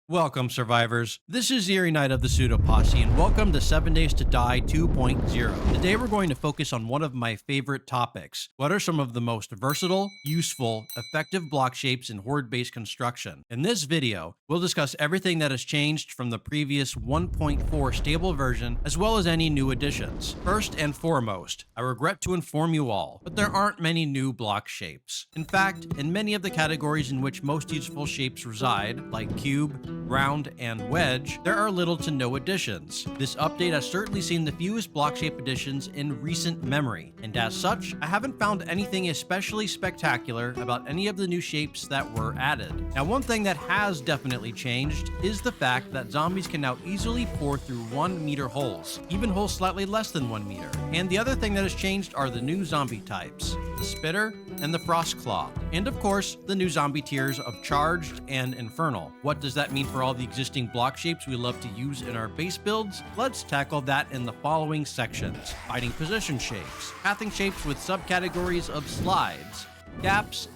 Welcome, survivors. This is Eerie Knight of the Pseudo Posse, and welcome to 7 Days to Die 2.0. Today we're going to focus on one of my favorite topics. What are some of the most versatile, useful, effective block shapes in horde-based construction? In this video, we'll discuss everything that has changed from the previous 1.4 stable version, as well as any new additions. First and foremost, I regret to inform you all, but there aren't many new block shapes. In fact, in many of the categories in which most useful shapes reside, like cube, round, and wedge, there are little to no additions. This update has certainly seen the fewest block shape additions in recent memory, and as such, I haven't found anything especially spectacular about any of the new shapes that were added. Now, one thing that has definitely changed is the fact that zombies can now easily pour through 1 meter holes, even holes slightly less than 1 meter. And the other thing that has changed are the new zombie types, the Spitter and the Frost Claw, and of course, the new zombie tiers of Charged and Infernal. What does that mean for all the existing block shapes we love to use in our base builds? Let's tackle that in the following sections: fighting position shapes, pathing shapes with subcategories of slides, gaps,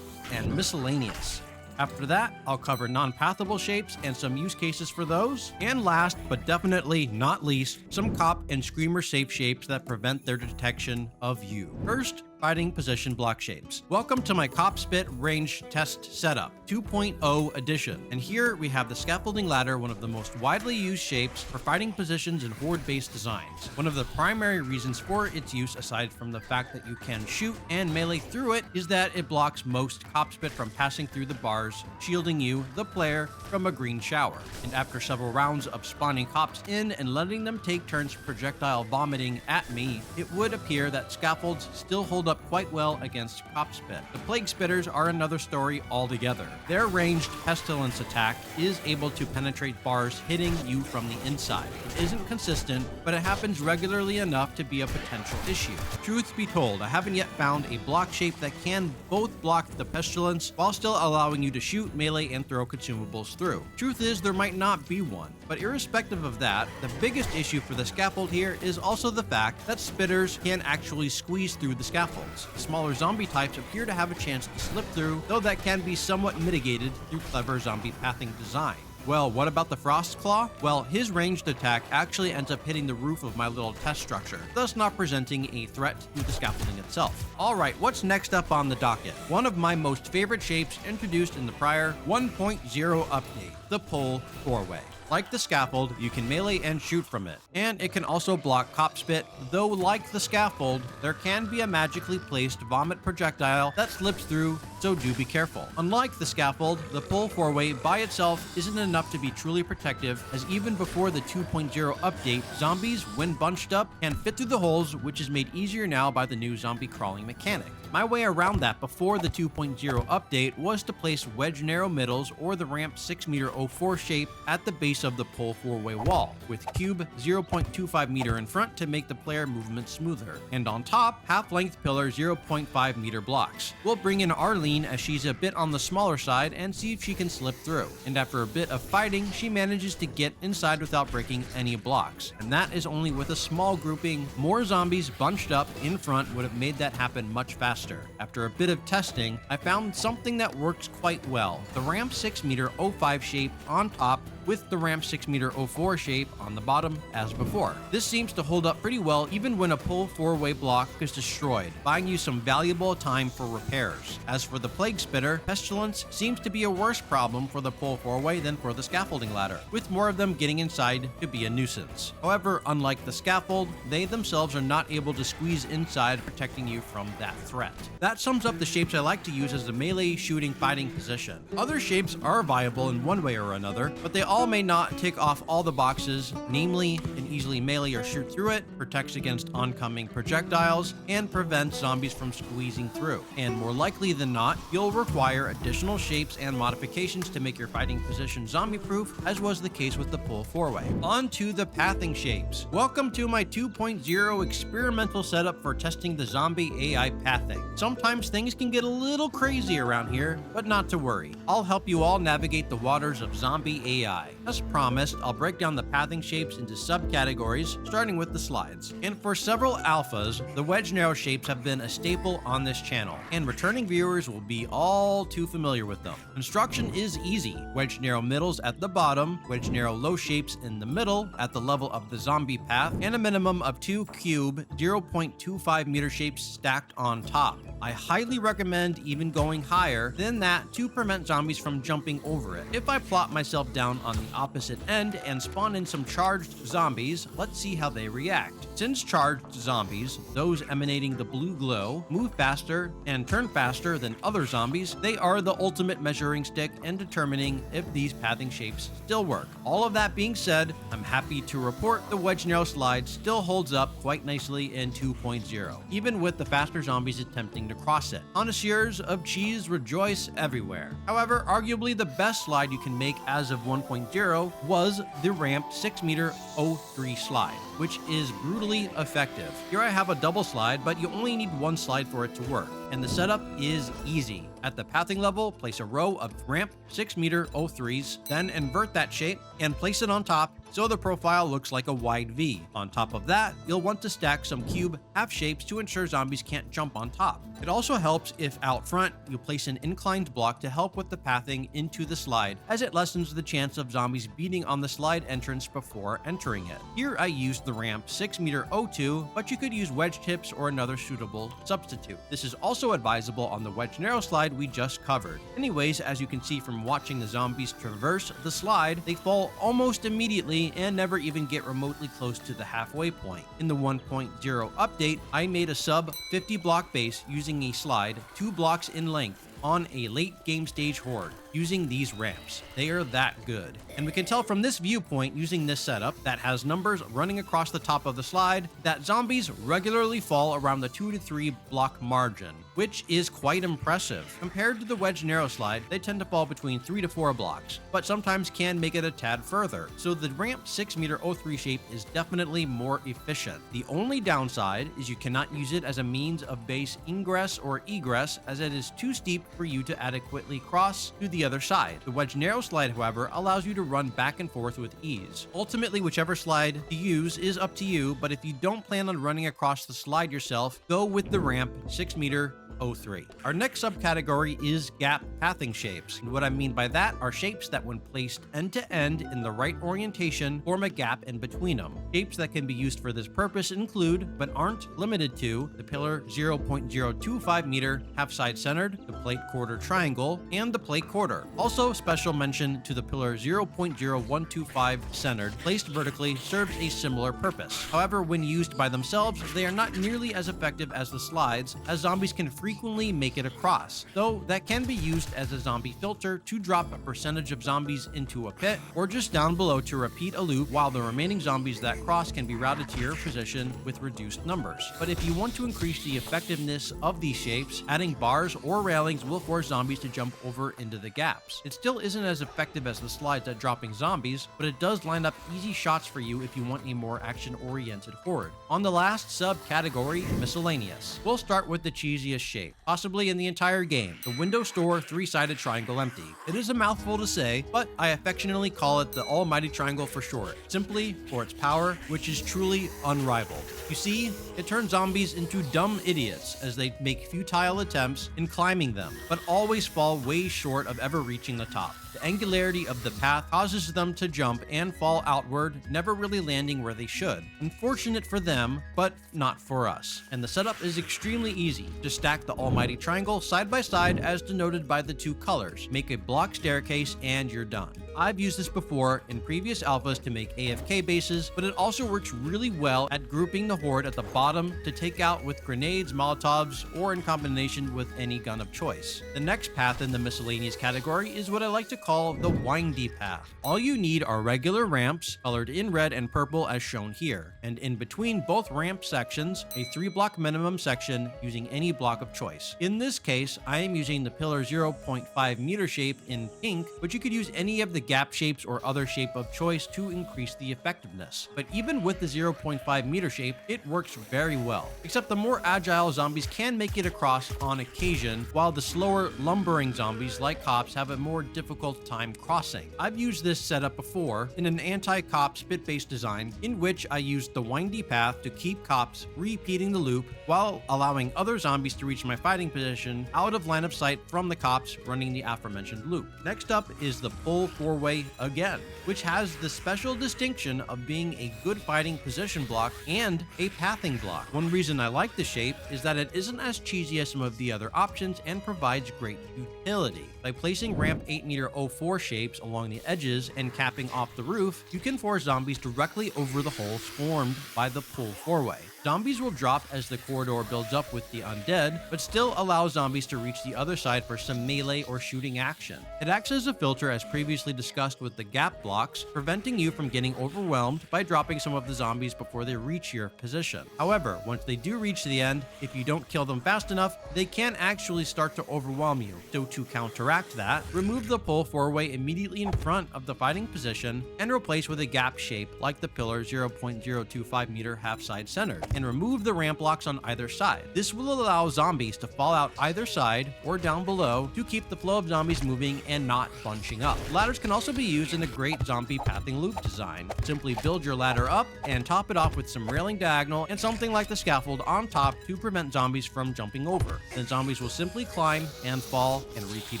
and miscellaneous. After that, I'll cover non-pathable shapes and some use cases for those. And last, but definitely not least, some cop and screamer safe shapes that prevent their detection of you. First, fighting position block shapes. Welcome to my Cop Spit Range Test Setup 2.0 edition. And here we have the scaffolding ladder, one of the most widely used shapes for fighting positions in horde-based designs. One of the primary reasons for its use, aside from the fact that you can shoot and melee through it, is that it blocks most Cop Spit from passing through the bars, shielding you, the player, from a green shower. And after several rounds of spawning cops in and letting them take turns projectile vomiting at me, it would appear that scaffolds still hold up quite well against Cop Spit. The Plague Spitters are another story altogether. Their ranged pestilence attack is able to penetrate bars, hitting you from the inside. It isn't consistent, but it happens regularly enough to be a potential issue. Truth be told, I haven't yet found a block shape that can both block the pestilence while still allowing you to shoot, melee, and throw consumables through. Truth is, there might not be one. But irrespective of that, the biggest issue for the scaffold here is also the fact that spitters can actually squeeze through the scaffolds. Smaller zombie types appear to have a chance to slip through, though that can be somewhat mitigated through clever zombie pathing design. Well, what about the Frost Claw? Well, his ranged attack actually ends up hitting the roof of my little test structure, thus not presenting a threat to the scaffolding itself. Alright, what's next up on the docket? One of my most favorite shapes introduced in the prior 1.0 update, the Pull 4-Way. Like the scaffold, you can melee and shoot from it, and it can also block Cop Spit, though like the scaffold, there can be a magically placed vomit projectile that slips through, so do be careful. Unlike the scaffold, the Pull 4-Way by itself isn't enough to be truly protective, as even before the 2.0 update, zombies, when bunched up, can fit through the holes, which is made easier now by the new zombie crawling mechanic. My way around that before the 2.0 update was to place wedge narrow middles or the ramp 6 meter 04 shape at the base of the Pull 4-Way wall, with cube 0.25 meter in front to make the player movement smoother, and on top, half-length pillar 0.5 meter blocks. We'll bring in Arlene as she's a bit on the smaller side and see if she can slip through, and after a bit of fighting, she manages to get inside without breaking any blocks, and that is only with a small grouping. More zombies bunched up in front would have made that happen much faster. After a bit of testing, I found something that works quite well: the ramp 6 meter 05 shape on top with the ramp 6 meter 04 shape on the bottom as before. This seems to hold up pretty well even when a Pull 4-Way block is destroyed, buying you some valuable time for repairs. As for the Plague Spitter, pestilence seems to be a worse problem for the Pull 4-Way than for the scaffolding ladder, with more of them getting inside to be a nuisance. However, unlike the scaffold, they themselves are not able to squeeze inside, protecting you from that threat. That sums up the shapes I like to use as a melee shooting fighting position. Other shapes are viable in one way or another, but they all may not tick off all the boxes, namely, can easily melee or shoot through it, protects against oncoming projectiles, and prevents zombies from squeezing through. And more likely than not, you'll require additional shapes and modifications to make your fighting position zombie-proof, as was the case with the Pull 4-Way. On to the pathing shapes. Welcome to my 2.0 experimental setup for testing the zombie AI pathing. Sometimes things can get a little crazy around here, but not to worry. I'll help you all navigate the waters of zombie AI. die. As promised, I'll break down the pathing shapes into subcategories, starting with the slides. And for several alphas, the wedge narrow shapes have been a staple on this channel, and returning viewers will be all too familiar with them. Construction is easy. Wedge narrow middles at the bottom, wedge narrow low shapes in the middle at the level of the zombie path, and a minimum of 2 cube 0.25 meter shapes stacked on top. I highly recommend even going higher than that to prevent zombies from jumping over it. If I plot myself down on the opposite end and spawn in some charged zombies, let's see how they react. Since charged zombies, those emanating the blue glow, move faster and turn faster than other zombies, they are the ultimate measuring stick in determining if these pathing shapes still work. All of that being said, I'm happy to report the wedge narrow slide still holds up quite nicely in 2.0, even with the faster zombies attempting to cross it. Connoisseurs of cheese rejoice everywhere. However, arguably the best slide you can make as of 1.0 was the ramp 6 meter 03 slide, which is brutally effective. Here I have a double slide, but you only need one slide for it to work, and the setup is easy. At the pathing level, place a row of ramp 6 meter 03s, then invert that shape and place it on top so the profile looks like a wide V. On top of that, you'll want to stack some cube half shapes to ensure zombies can't jump on top. It also helps if out front, you place an inclined block to help with the pathing into the slide, as it lessens the chance of zombies beating on the slide entrance before entering it. Here I used the ramp 6 meter 02, but you could use wedge tips or another suitable substitute. This is also advisable on the wedge narrow slide we just covered. Anyways, as you can see from watching the zombies traverse the slide, they fall almost immediately and never even get remotely close to the halfway point. In the 1.0 update, I made a sub 50 block base using a slide 2 blocks in length on a late game stage horde using these ramps. They are that good. And we can tell from this viewpoint using this setup that has numbers running across the top of the slide that zombies regularly fall around the 2 to 3 block margin, which is quite impressive. Compared to the wedge narrow slide, they tend to fall between 3 to 4 blocks, but sometimes can make it a tad further. So the ramp 6 meter 03 shape is definitely more efficient. The only downside is you cannot use it as a means of base ingress or egress, as it is too steep for you to adequately cross to the other side. The wedge narrow slide, however, allows you to run back and forth with ease. Ultimately, whichever slide to use is up to you, but if you don't plan on running across the slide yourself, go with the ramp 6 meter 03. Our next subcategory is gap pathing shapes. And what I mean by that are shapes that when placed end to end in the right orientation form a gap in between them. Shapes that can be used for this purpose include, but aren't limited to, the pillar 0.025 meter half side centered, the plate quarter triangle, and the plate quarter. Also special mention to the pillar 0.0125 centered, placed vertically, serves a similar purpose. However, when used by themselves, they are not nearly as effective as the slides, as zombies can frequently make it across, though that can be used as a zombie filter to drop a percentage of zombies into a pit, or just down below to repeat a loop while the remaining zombies that cross can be routed to your position with reduced numbers. But if you want to increase the effectiveness of these shapes, adding bars or railings will force zombies to jump over into the gaps. It still isn't as effective as the slides at dropping zombies, but it does line up easy shots for you if you want a more action-oriented horde. On the last subcategory, miscellaneous. We'll start with the cheesiest shape, possibly in the entire game, the window store 3-sided triangle empty. It is a mouthful to say, but I affectionately call it the almighty triangle for short, simply for its power, which is truly unrivaled. You see, it turns zombies into dumb idiots as they make futile attempts in climbing them, but always fall way short of ever reaching the top. The angularity of the path causes them to jump and fall outward, never really landing where they should. Unfortunate for them, but not for us. And the setup is extremely easy. Just stack the almighty triangle side by side as denoted by the 2 colors. Make a block staircase and you're done. I've used this before in previous alphas to make AFK bases, but it also works really well at grouping the horde at the bottom to take out with grenades, molotovs, or in combination with any gun of choice. The next path in the miscellaneous category is what I like to call the windy path. All you need are regular ramps, colored in red and purple as shown here, and in between both ramp sections, a 3-block minimum section using any block of choice. In this case, I am using the pillar 0.5 meter shape in pink, but you could use any of the the gap shapes or other shape of choice to increase the effectiveness. But even with the 0.5 meter shape, it works very well. Except the more agile zombies can make it across on occasion, while the slower, lumbering zombies like cops have a more difficult time crossing. I've used this setup before in an anti-cop spit-based design in which I used the windy path to keep cops repeating the loop while allowing other zombies to reach my fighting position out of line of sight from the cops running the aforementioned loop. Next up is the pull four-way again, which has the special distinction of being a good fighting position block and a pathing block. One reason I like the shape is that it isn't as cheesy as some of the other options and provides great utility. By placing ramp 8 meter 04 shapes along the edges and capping off the roof, you can force zombies directly over the holes formed by the pull four-way. Zombies will drop as the corridor builds up with the undead, but still allow zombies to reach the other side for some melee or shooting action. It acts as a filter as previously discussed with the gap blocks, preventing you from getting overwhelmed by dropping some of the zombies before they reach your position. However, once they do reach the end, if you don't kill them fast enough, they can actually start to overwhelm you. So to counteract that, remove the pull four-way immediately in front of the fighting position and replace with a gap shape like the pillar 0.025 meter half side centered, and remove the ramp blocks on either side. This will allow zombies to fall out either side or down below to keep the flow of zombies moving and not bunching up. Ladders can also be used in a great zombie pathing loop design. Simply build your ladder up and top it off with some railing diagonal and something like the scaffold on top to prevent zombies from jumping over. Then zombies will simply climb and fall and repeat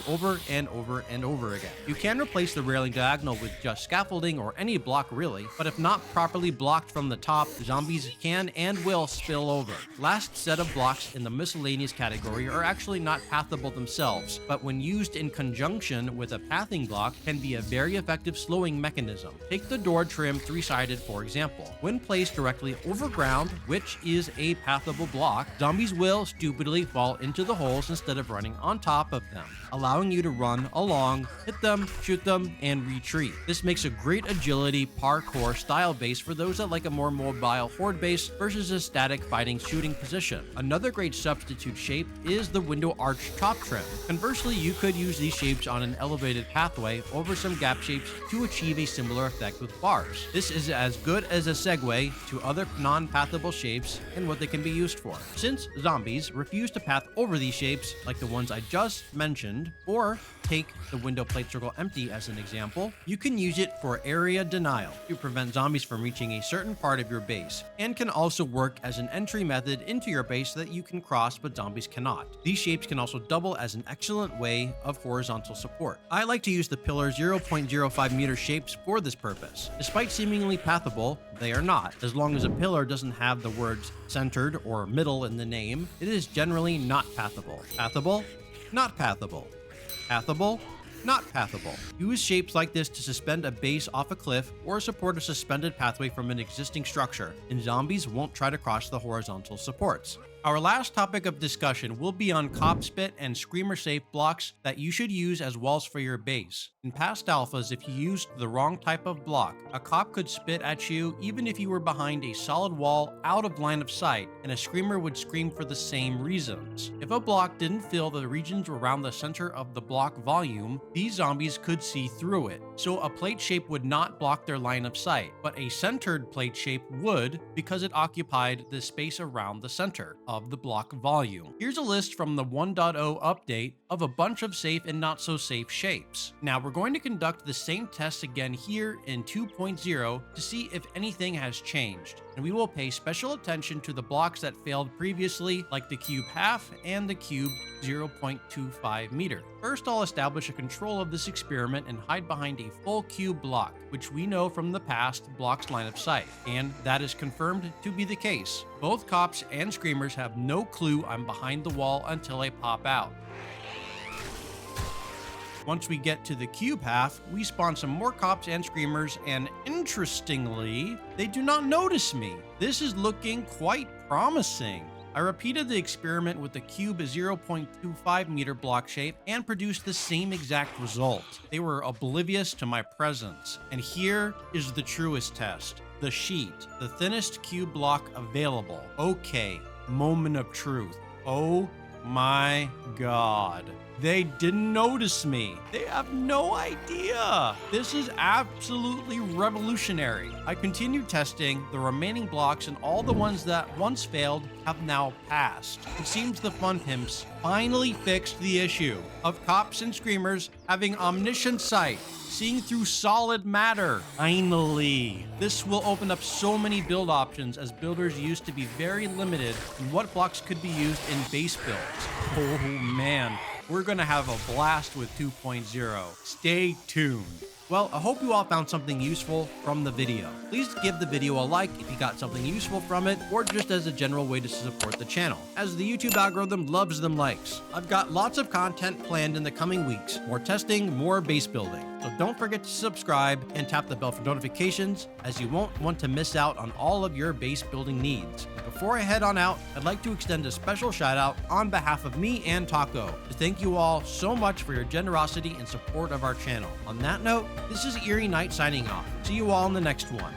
over and over and over again. You can replace the railing diagonal with just scaffolding or any block really, but if not properly blocked from the top, zombies can and will spill over. Last set of blocks in the miscellaneous category are actually not pathable themselves, but when used in conjunction with a pathing block can be a very effective slowing mechanism. Take the door trim 3-sided for example. When placed directly over ground, which is a pathable block, zombies will stupidly fall into the holes instead of running on top of them, allowing you to run along, hit them, shoot them, and retreat. This makes a great agility parkour style base for those that like a more mobile horde base versus a static fighting shooting position. Another great substitute shape is the window arch top trim. Conversely, you could use these shapes on an elevated pathway over some gap shapes to achieve a similar effect with bars. This is as good as a segue to other non-pathable shapes and what they can be used for. Since zombies refuse to path over these shapes, like the ones I just mentioned, or take the window plate circle empty as an example, you can use it for area denial to prevent zombies from reaching a certain part of your base, and can also work as an entry method into your base that you can cross but zombies cannot. These shapes can also double as an excellent way of horizontal support. I like to use the pillar 0.05 meter shapes for this purpose. Despite seemingly pathable, they are not. As long as a pillar doesn't have the words centered or middle in the name, it is generally not pathable. Pathable? Not pathable. Pathable? Not pathable. Use shapes like this to suspend a base off a cliff or support a suspended pathway from an existing structure, and zombies won't try to cross the horizontal supports. Our last topic of discussion will be on cop spit and screamer safe blocks that you should use as walls for your base. In past alphas, if you used the wrong type of block, a cop could spit at you even if you were behind a solid wall out of line of sight, and a screamer would scream for the same reasons. If a block didn't fill the regions around the center of the block volume, these zombies could see through it. So a plate shape would not block their line of sight, but a centered plate shape would because it occupied the space around the center of the block volume. Here's a list from the 1.0 update of a bunch of safe and not so safe shapes. Now we're going to conduct the same tests again here in 2.0 to see if anything has changed, and we will pay special attention to the blocks that failed previously, like the cube half and the cube 0.25 meter. First, I'll establish a control of this experiment and hide behind a full cube block, which we know from the past blocks line of sight, and that is confirmed to be the case. Both cops and screamers have no clue I'm behind the wall until I pop out. Once we get to the cube half, we spawn some more cops and screamers, and interestingly, they do not notice me. This is looking quite promising. I repeated the experiment with the cube 0.25 meter block shape and produced the same exact result. They were oblivious to my presence. And here is the truest test. The sheet, the thinnest cube block available. Okay, moment of truth. Oh my god. They didn't notice me. They have no idea. This is absolutely revolutionary. I continued testing the remaining blocks, and all the ones that once failed have now passed. It seems the fun pimps finally fixed the issue of cops and screamers having omniscient sight, seeing through solid matter. Finally. This will open up so many build options, as builders used to be very limited in what blocks could be used in base builds. Oh man, we're gonna have a blast with 2.0. Stay tuned. Well, I hope you all found something useful from the video. Please give the video a like if you got something useful from it, or just as a general way to support the channel, as the YouTube algorithm loves them likes. I've got lots of content planned in the coming weeks. More testing, more base building. So don't forget to subscribe and tap the bell for notifications, as you won't want to miss out on all of your base building needs. Before I head on out, I'd like to extend a special shout out on behalf of me and Taco to thank you all so much for your generosity and support of our channel. On that note, this is Eerie Knight signing off. See you all in the next one.